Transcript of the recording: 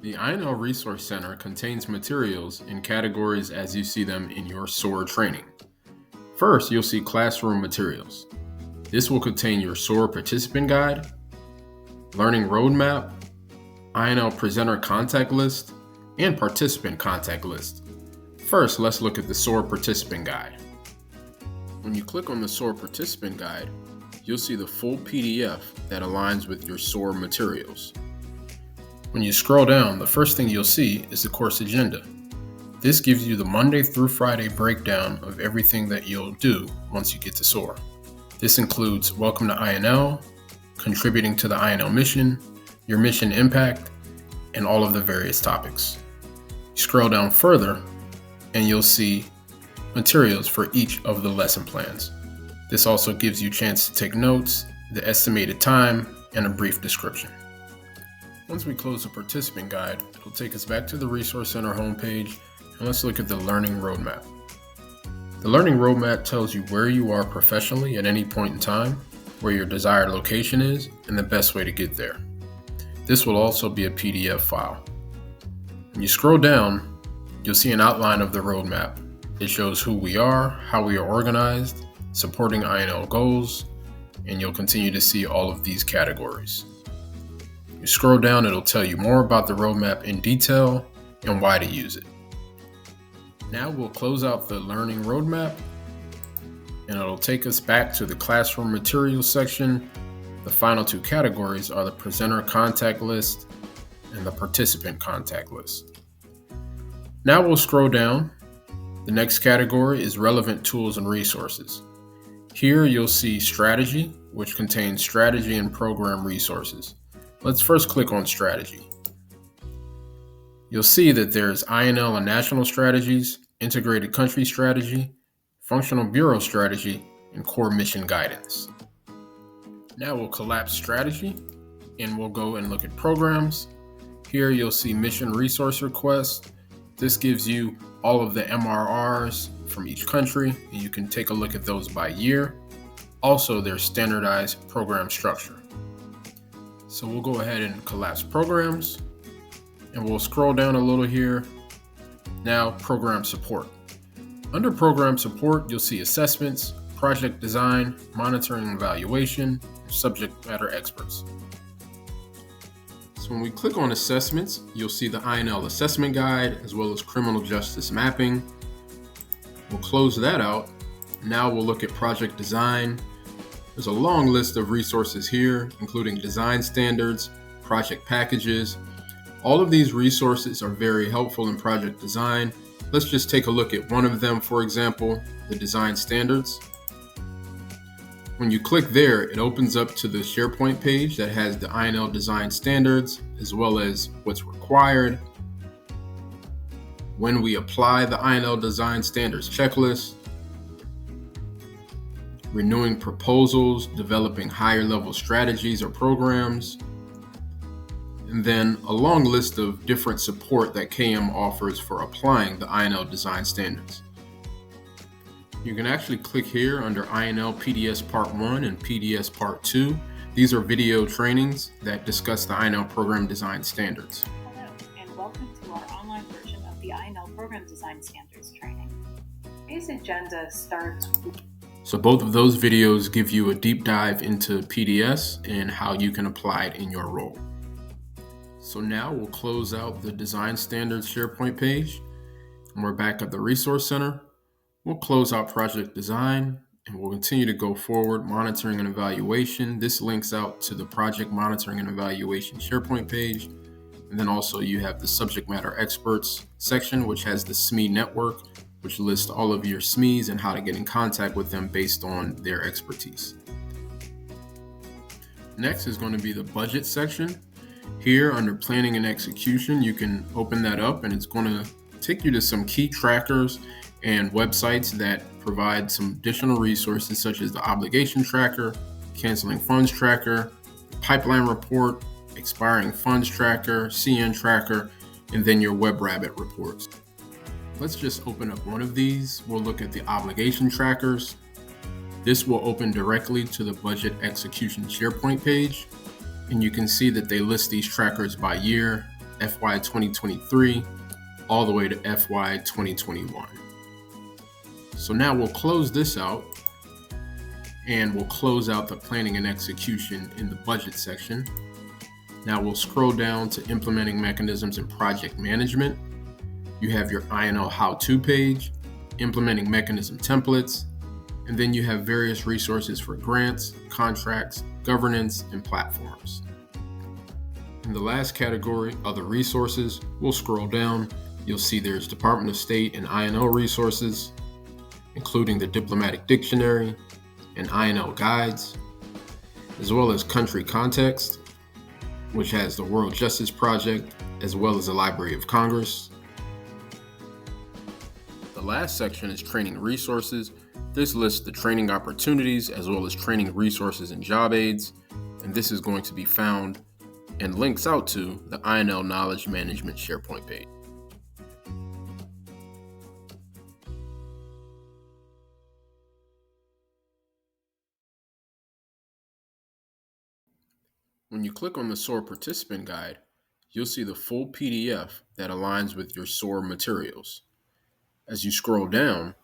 The INL Resource Center contains materials in categories as you see them in your SOAR training. First, you'll see classroom materials. This will contain your SOAR participant guide, learning roadmap, INL presenter contact list, and participant contact list. First, let's look at the SOAR participant guide. When you click on the SOAR participant guide, you'll see the full PDF that aligns with your SOAR materials. When you scroll down, the first thing you'll see is the course agenda. This gives you the Monday through Friday breakdown of everything that you'll do once you get to SOAR. This includes Welcome to INL, contributing to the INL mission, your mission impact, and all of the various topics. You scroll down further, and you'll see materials for each of the lesson plans. This also gives you a chance to take notes, the estimated time, and a brief description. Once we close the participant guide, it'll take us back to the Resource Center homepage, and let's look at the Learning Roadmap. The Learning Roadmap tells you where you are professionally at any point in time, where your desired location is, and the best way to get there. This will also be a PDF file. When you scroll down, you'll see an outline of the roadmap. It shows who we are, how we are organized, supporting INL goals, and you'll continue to see all of these categories. You scroll down, it'll tell you more about the roadmap in detail and why to use it. Now we'll close out the learning roadmap, and it'll take us back to the classroom materials section. The final two categories are the presenter contact list and the participant contact list. Now we'll scroll down. The next category is relevant tools and resources. Here you'll see strategy, which contains strategy and program resources. Let's first click on strategy. You'll see that there's INL and national strategies, integrated country strategy, functional bureau strategy, and core mission guidance. Now we'll collapse strategy and we'll go and look at programs. Here you'll see mission resource requests. This gives you all of the MRRs from each country, and you can take a look at those by year. Also, their standardized program structure. So we'll go ahead and collapse programs, and we'll scroll down a little here. Now, program support. Under program support, you'll see assessments, project design, monitoring and evaluation, subject matter experts. So when we click on assessments, you'll see the INL assessment guide as well as criminal justice mapping. We'll close that out. Now we'll look at project design. There's a long list of resources here, including design standards, project packages. All of these resources are very helpful in project design. Let's just take a look at one of them, for example, the design standards. When you click there, it opens up to the SharePoint page that has the INL design standards, as well as what's required. When we apply the INL design standards checklist, renewing proposals, developing higher level strategies or programs, and then a long list of different support that KM offers for applying the INL design standards. You can actually click here under INL PDS Part 1 and PDS Part 2. These are video trainings that discuss the INL program design standards. Hello, and welcome to our online version of the INL Program Design Standards training. Today's agenda starts with So both of those videos give you a deep dive into PDS and how you can apply it in your role. So now we'll close out the design standards SharePoint page, and we're back at the Resource Center. We'll close out project design, and we'll continue to go forward, monitoring and evaluation. This links out to the project monitoring and evaluation SharePoint page. And then also you have the subject matter experts section, which has the SME network, which lists all of your SMEs and how to get in contact with them based on their expertise. Next is going to be the budget section. Here under planning and execution, you can open that up and it's going to take you to some key trackers and websites that provide some additional resources such as the obligation tracker, canceling funds tracker, pipeline report, expiring funds tracker, CN tracker, and then your WebRabbit reports. Let's just open up one of these. We'll look at the obligation trackers. This will open directly to the budget execution SharePoint page, and you can see that they list these trackers by year. FY 2023 all the way to FY 2021. So now we'll close this out and we'll close out the planning and execution in the budget section. Now we'll scroll down to implementing mechanisms and project management. You have your INL how-to page, implementing mechanism templates, and then you have various resources for grants, contracts, governance, and platforms. In the last category, other resources, we'll scroll down. You'll see there's Department of State and INL resources, including the Diplomatic Dictionary and INL guides, as well as country context, which has the World Justice Project, as well as the Library of Congress. The last section is training resources. This lists the training opportunities as well as training resources and job aids, and this is going to be found and links out to the INL Knowledge Management SharePoint page. When you click on the SOAR Participant Guide, you'll see the full PDF that aligns with your SOAR materials. As you scroll down,